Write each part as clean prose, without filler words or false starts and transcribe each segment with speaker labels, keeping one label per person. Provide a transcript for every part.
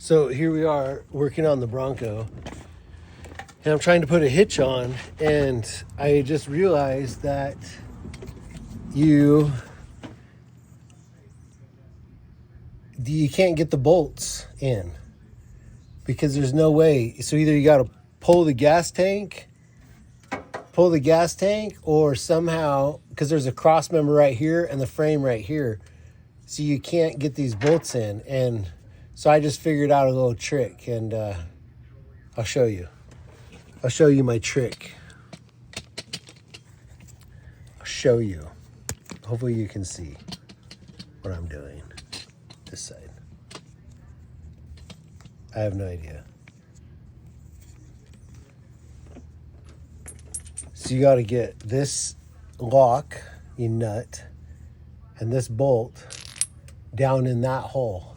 Speaker 1: So here we are working on the Bronco, and I'm trying to put a hitch on, and I just realized that you can't get the bolts in because there's no way. So either you got to pull the gas tank, or somehow, because there's a cross member right here and the frame right here, so you can't get these bolts in. And so I just figured out a little trick, and I'll show you. I'll show you my trick. I'll show you. Hopefully you can see what I'm doing. This side. I have no idea. So you got to get this lock, you nut, and this bolt down in that hole.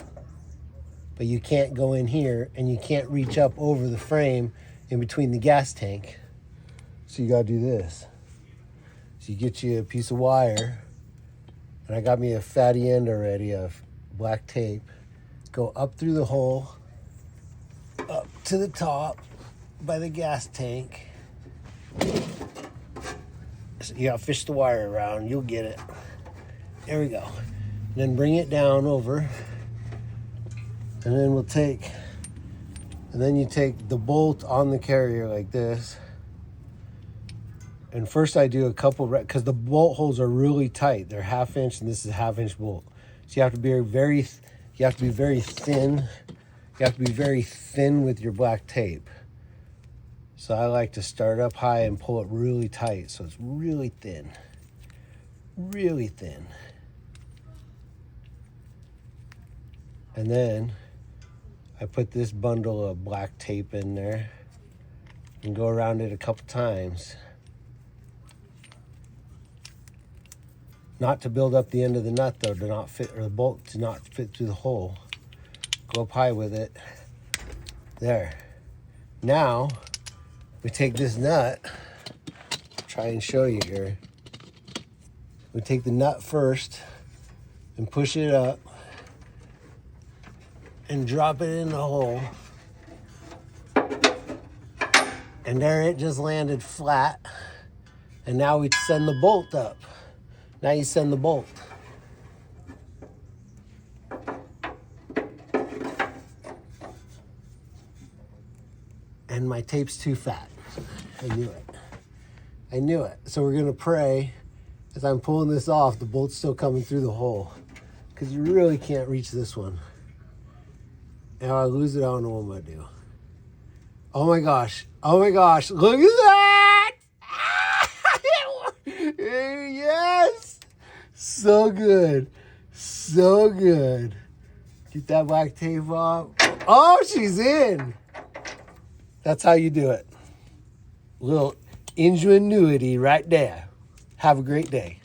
Speaker 1: But you can't go in here, and you can't reach up over the frame in between the gas tank. So you got to do this. So you get you a piece of wire, and I got me a fatty end already of black tape. Go up through the hole, up to the top by the gas tank. So you got to fish the wire around. You'll get it. There we go. And then bring it down over. And then we'll take, and then you take the bolt on the carrier like this. And first I do a couple, because the bolt holes are really tight. They're 1/2 inch, and this is a 1/2 inch bolt. So you have to be very thin. You have to be very thin with your black tape. So I like to start up high and pull it really tight, so it's really thin. Really thin. And then I put this bundle of black tape in there and go around it a couple times. Not to build up the end of the nut though, to not fit, or the bolt to not fit through the hole. Go up high with it. There. Now, we take this nut, try and show you here. We take the nut first and push it up and drop it in the hole. And there it just landed flat. And now we send the bolt up. Now you send the bolt. And my tape's too fat. I knew it. I knew it. So we're gonna pray as I'm pulling this off, the bolt's still coming through the hole, because you really can't reach this one. And if I lose it, I don't know what I'm gonna do. Oh my gosh. Oh my gosh. Look at that! Yes! So good. So good. Get that black tape off. Oh, she's in. That's how you do it. Little ingenuity right there. Have a great day.